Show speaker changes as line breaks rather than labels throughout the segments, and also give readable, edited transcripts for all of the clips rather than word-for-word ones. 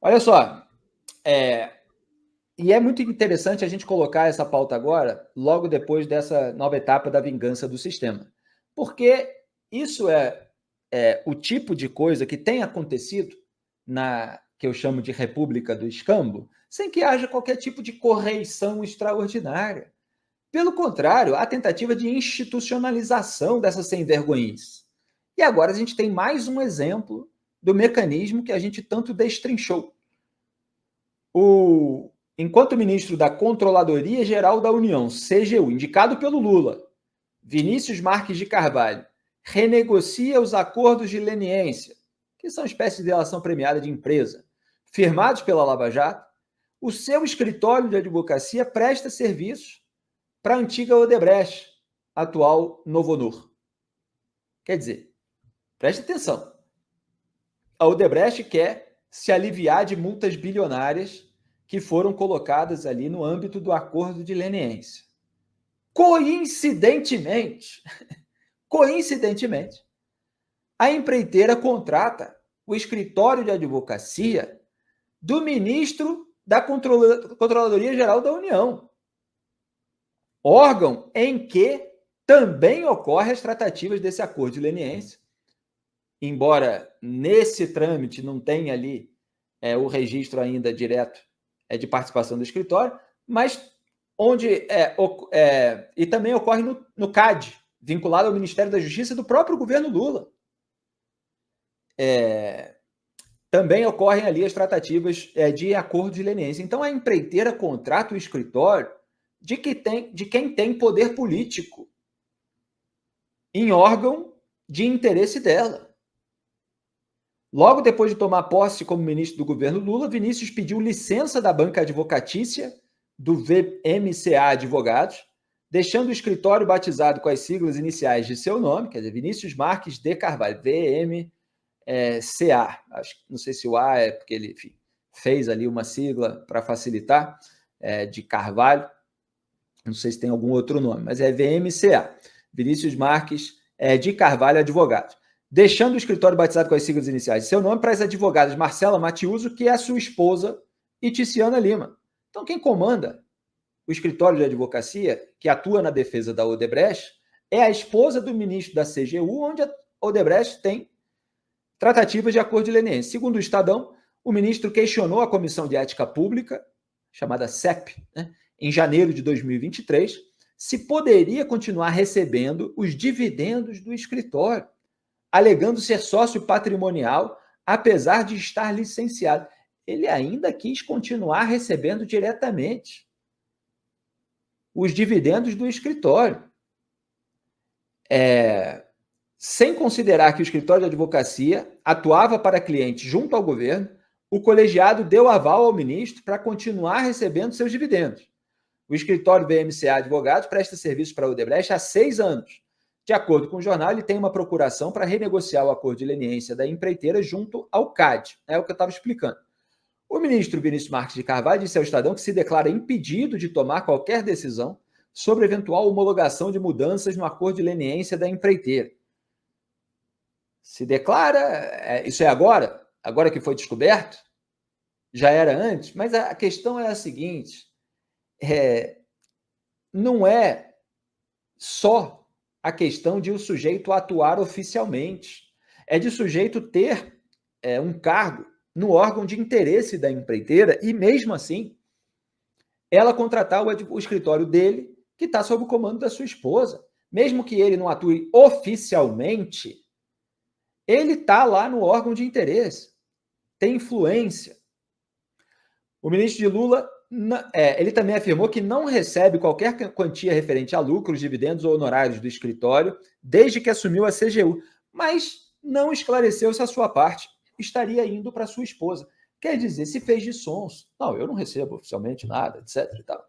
Olha só, e é muito interessante a gente colocar essa pauta agora, logo depois dessa nova etapa da vingança do sistema. Porque isso é o tipo de coisa que tem acontecido na que eu chamo de República do Escambo, sem que haja qualquer tipo de correição extraordinária. Pelo contrário, a tentativa de institucionalização dessa sem-vergonhice. E agora a gente tem mais um exemplo do mecanismo que a gente tanto destrinchou. Enquanto ministro da Controladoria Geral da União, CGU, indicado pelo Lula, Vinícius Marques de Carvalho, renegocia os acordos de leniência, que são espécies de delação premiada de empresa, firmados pela Lava Jato, o seu escritório de advocacia presta serviços para a antiga Odebrecht, atual Novonor. Quer dizer, preste atenção, a Odebrecht quer se aliviar de multas bilionárias que foram colocadas ali no âmbito do acordo de leniência. Coincidentemente, a empreiteira contrata o escritório de advocacia do ministro da Controladoria Geral da União, órgão em que também ocorrem as tratativas desse acordo de leniência, embora nesse trâmite não tenha ali o registro ainda direto de participação do escritório, mas onde e também ocorre no CAD, vinculado ao Ministério da Justiça do próprio governo Lula. Também ocorrem ali as tratativas de acordo de leniência. Então, a empreiteira contrata o escritório de quem tem poder político em órgão de interesse dela. Logo depois de tomar posse como ministro do governo Lula, Vinícius pediu licença da banca advocatícia do VMCA Advogados, deixando o escritório batizado com as siglas iniciais de seu nome, quer dizer, Vinícius Marques de Carvalho, VMCA. Não sei se o A é porque ele, enfim, fez ali uma sigla para facilitar, de Carvalho, não sei se tem algum outro nome, mas é VMCA, Vinícius Marques de Carvalho Advogados, deixando o escritório batizado com as siglas iniciais de seu nome para as advogadas Marcela Matiuso, que é a sua esposa, e Ticiana Lima. Então, quem comanda o escritório de advocacia, que atua na defesa da Odebrecht, é a esposa do ministro da CGU, onde a Odebrecht tem tratativas de acordo de leniência. Segundo o Estadão, o ministro questionou a Comissão de Ética Pública, chamada CEP, em janeiro de 2023, se poderia continuar recebendo os dividendos do escritório, alegando ser sócio patrimonial, apesar de estar licenciado. Ele ainda quis continuar recebendo diretamente os dividendos do escritório. Sem considerar que o escritório de advocacia atuava para clientes junto ao governo, o colegiado deu aval ao ministro para continuar recebendo seus dividendos. O escritório VMCA Advogados presta serviço para a Odebrecht há 6 anos. De acordo com o jornal, ele tem uma procuração para renegociar o acordo de leniência da empreiteira junto ao CAD. É o que eu estava explicando. O ministro Vinícius Marques de Carvalho disse ao Estadão que se declara impedido de tomar qualquer decisão sobre eventual homologação de mudanças no acordo de leniência da empreiteira. Se declara, isso é agora que foi descoberto? Já era antes? Mas a questão é a seguinte, não é só a questão de o sujeito atuar oficialmente, é de sujeito ter um cargo no órgão de interesse da empreiteira e, mesmo assim, ela contratar o escritório dele, que está sob o comando da sua esposa. Mesmo que ele não atue oficialmente, ele está lá no órgão de interesse, tem influência. O ministro de Lula, ele também afirmou que não recebe qualquer quantia referente a lucros, dividendos ou honorários do escritório desde que assumiu a CGU, mas não esclareceu se a sua parte estaria indo para sua esposa. Quer dizer, se fez de sons. Não, eu não recebo oficialmente nada, etc. E tal.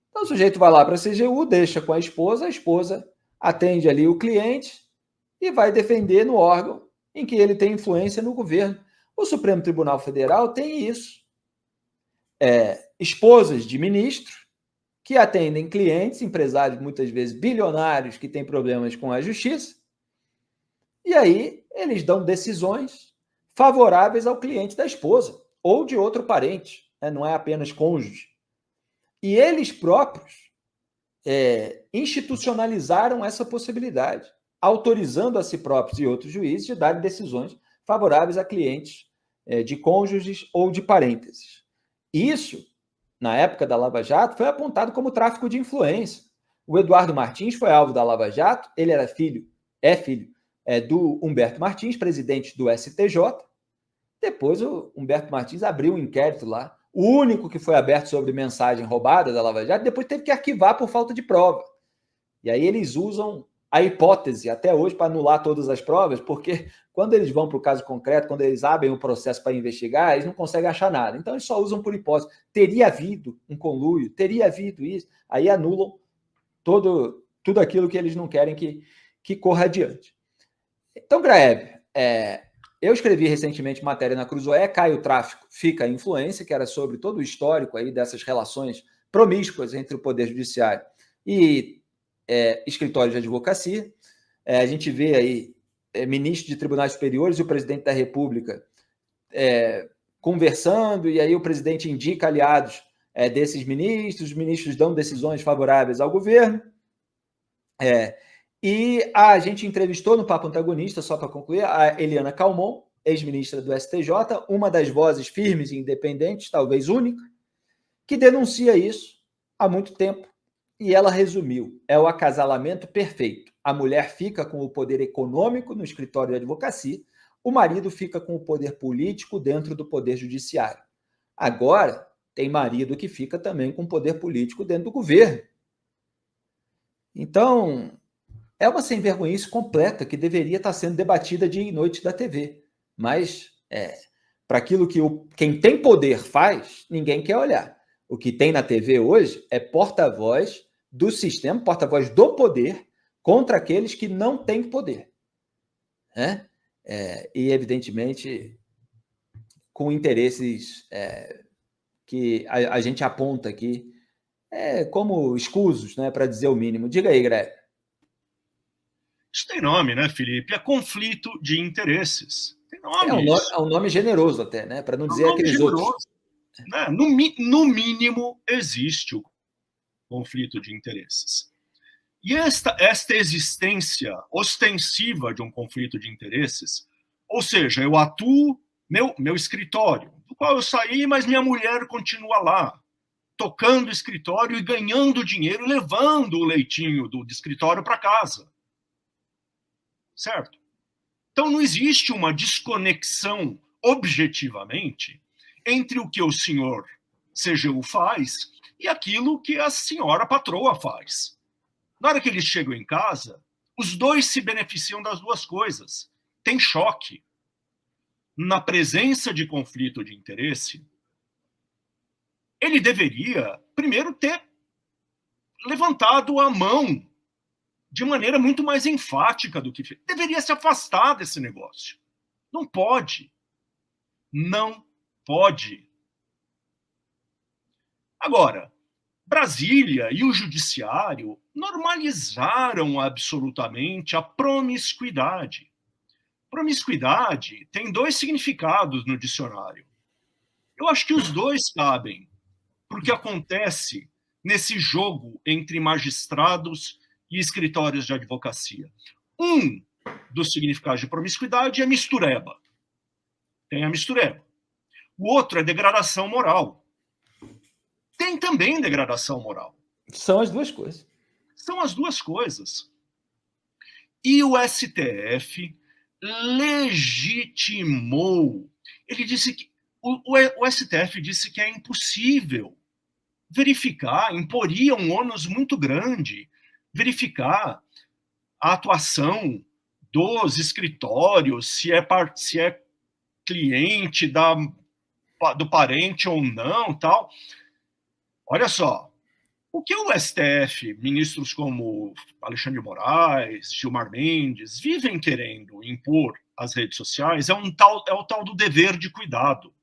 Então o sujeito vai lá para a CGU, deixa com a esposa atende ali o cliente e vai defender no órgão em que ele tem influência no governo. O Supremo Tribunal Federal tem isso. Esposas de ministros que atendem clientes, empresários muitas vezes bilionários que têm problemas com a justiça, e aí eles dão decisões favoráveis ao cliente da esposa, ou de outro parente, né? Não é apenas cônjuge. E eles próprios institucionalizaram essa possibilidade, autorizando a si próprios e outros juízes de darem decisões favoráveis a clientes de cônjuges ou de parênteses. Isso, na época da Lava Jato, foi apontado como tráfico de influência. O Eduardo Martins foi alvo da Lava Jato, ele era filho do Humberto Martins, presidente do STJ. Depois o Humberto Martins abriu um inquérito lá, o único que foi aberto sobre mensagem roubada da Lava Jato, depois teve que arquivar por falta de prova. E aí eles usam a hipótese até hoje para anular todas as provas, porque quando eles vão para o caso concreto, quando eles abrem o processo para investigar, eles não conseguem achar nada. Então eles só usam por hipótese. Teria havido um conluio, teria havido isso, aí anulam tudo aquilo que eles não querem que corra adiante. Então, Graeb, eu escrevi recentemente matéria na Cruzoé, Cai o Tráfico, Fica a Influência, que era sobre todo o histórico aí dessas relações promíscuas entre o Poder Judiciário e escritórios de advocacia. A gente vê aí ministros de tribunais superiores e o presidente da República conversando, e aí o presidente indica aliados desses ministros, os ministros dão decisões favoráveis ao governo. E a gente entrevistou no Papo Antagonista, só para concluir, a Eliana Calmon, ex-ministra do STJ, uma das vozes firmes e independentes, talvez única, que denuncia isso há muito tempo. E ela resumiu: é o acasalamento perfeito. A mulher fica com o poder econômico no escritório de advocacia, o marido fica com o poder político dentro do poder judiciário. Agora, tem marido que fica também com o poder político dentro do governo. Então, é uma sem-vergonhice completa que deveria estar sendo debatida dia e noite da TV. Mas, para aquilo que quem tem poder faz, ninguém quer olhar. O que tem na TV hoje é porta-voz do sistema, porta-voz do poder contra aqueles que não têm poder. Né? E, evidentemente, com interesses que a gente aponta aqui como escusos, né, para dizer o mínimo. Diga aí, Greg.
Isso tem nome, né, Felipe? É conflito de interesses. Tem nome.
É um nome generoso até, né? Para não dizer aqueles
generoso,
outros.
Né? No mínimo, existe o conflito de interesses. E esta existência ostensiva de um conflito de interesses, ou seja, eu atuo, meu escritório, do qual eu saí, mas minha mulher continua lá, tocando o escritório e ganhando dinheiro, levando o leitinho do escritório para casa. Certo? Então não existe uma desconexão objetivamente entre o que o senhor CGU faz e aquilo que a senhora patroa faz. Na hora que eles chegam em casa, os dois se beneficiam das duas coisas. Tem choque. Na presença de conflito de interesse, ele deveria, primeiro, ter levantado a mão de maneira muito mais enfática do que fez. Deveria se afastar desse negócio. Não pode. Não pode. Agora, Brasília e o judiciário normalizaram absolutamente a promiscuidade. Promiscuidade tem dois significados no dicionário. Eu acho que os dois cabem, porque acontece nesse jogo entre magistrados e escritórios de advocacia. Um dos significados de promiscuidade é mistureba. Tem a mistureba. O outro é degradação moral. Tem também degradação moral.
São as duas coisas.
São as duas coisas. E o STF legitimou. Ele disse que o STF disse que é impossível verificar, imporia um ônus muito grande, verificar a atuação dos escritórios, se é cliente do parente ou não, tal. Olha só, o que o STF, ministros como Alexandre de Moraes, Gilmar Mendes, vivem querendo impor às redes sociais é o tal do dever de cuidado.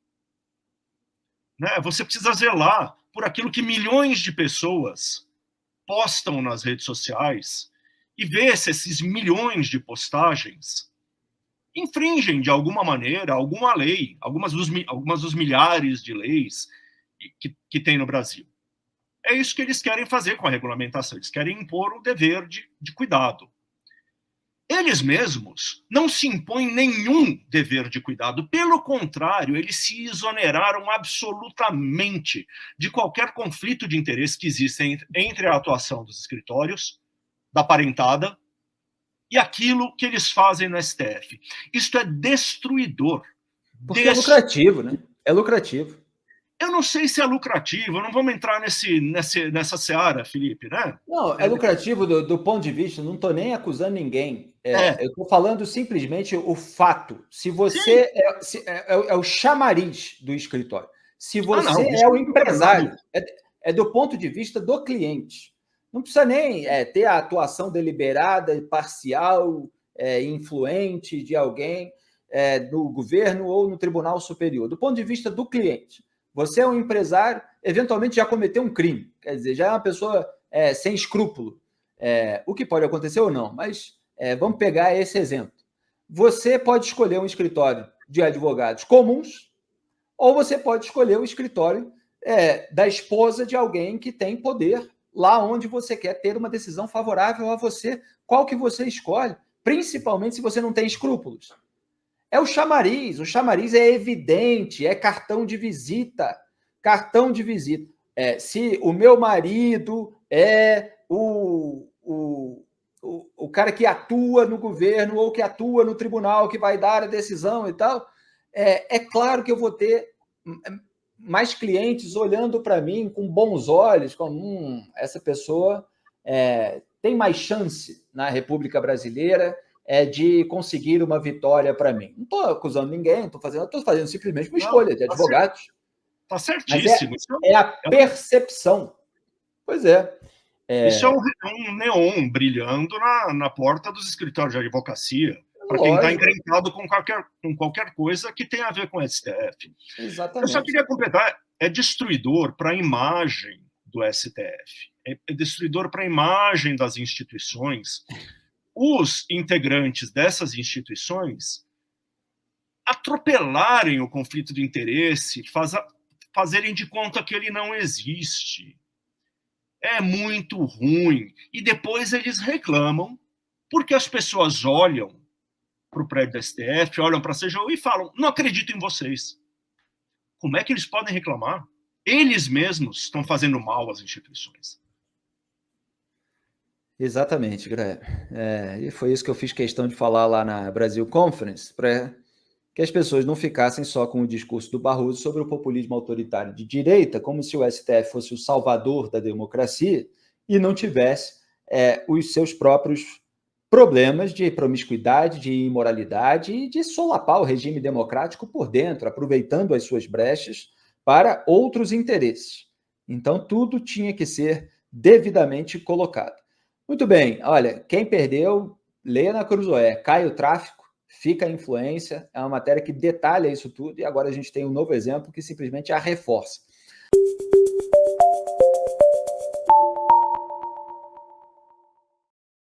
Né? Você precisa zelar por aquilo que milhões de pessoas postam nas redes sociais e ver se esses milhões de postagens infringem, de alguma maneira, alguma lei, algumas dos milhares de leis que tem no Brasil. É isso que eles querem fazer com a regulamentação. Eles querem impor o dever de cuidado. Eles mesmos não se impõem nenhum dever de cuidado. Pelo contrário, eles se exoneraram absolutamente de qualquer conflito de interesse que exista entre a atuação dos escritórios, da parentada, e aquilo que eles fazem no STF. Isto é destruidor.
Porque é lucrativo, né? É lucrativo.
Eu não sei se é lucrativo, não vamos entrar nessa seara, Felipe, né?
Não, é lucrativo do ponto de vista, não estou nem acusando ninguém. Eu estou falando simplesmente o fato. Se você é o chamariz do escritório, se você é o empresário, é do ponto de vista do cliente. Não precisa nem ter a atuação deliberada, parcial, influente de alguém do governo ou no Tribunal Superior. Do ponto de vista do cliente, você é um empresário, eventualmente já cometeu um crime, quer dizer, já é uma pessoa sem escrúpulo, o que pode acontecer ou não, mas vamos pegar esse exemplo. Você pode escolher um escritório de advogados comuns ou você pode escolher o escritório da esposa de alguém que tem poder lá onde você quer ter uma decisão favorável a você. Qual que você escolhe? Principalmente se você não tem escrúpulos. É o chamariz é evidente, é cartão de visita. Cartão de visita. Se o meu marido é o cara que atua no governo ou que atua no tribunal, que vai dar a decisão e tal, é claro que eu vou ter mais clientes olhando para mim com bons olhos, como essa pessoa tem mais chance na República Brasileira de conseguir uma vitória para mim. Não estou acusando ninguém, estou fazendo simplesmente uma escolha de advogados.
Está certíssimo.
É a percepção. Pois é.
Isso é um neon brilhando na porta dos escritórios de advocacia, para quem está encrencado com qualquer coisa que tenha a ver com o STF.
Exatamente.
Eu só queria completar, é destruidor para a imagem do STF, é destruidor para a imagem das instituições. Os integrantes dessas instituições atropelarem o conflito de interesse, fazerem de conta que ele não existe. É muito ruim. E depois eles reclamam, porque as pessoas olham para o prédio da STF, olham para a CGU e falam, não acredito em vocês. Como é que eles podem reclamar? Eles mesmos estão fazendo mal às instituições.
Exatamente, Graia. E foi isso que eu fiz questão de falar lá na Brasil Conference, para que as pessoas não ficassem só com o discurso do Barroso sobre o populismo autoritário de direita, como se o STF fosse o salvador da democracia e não tivesse os seus próprios problemas de promiscuidade, de imoralidade e de solapar o regime democrático por dentro, aproveitando as suas brechas para outros interesses. Então, tudo tinha que ser devidamente colocado. Muito bem, olha, quem perdeu, leia na Cruzoé, cai o tráfico, fica a influência, é uma matéria que detalha isso tudo e agora a gente tem um novo exemplo que simplesmente a reforça.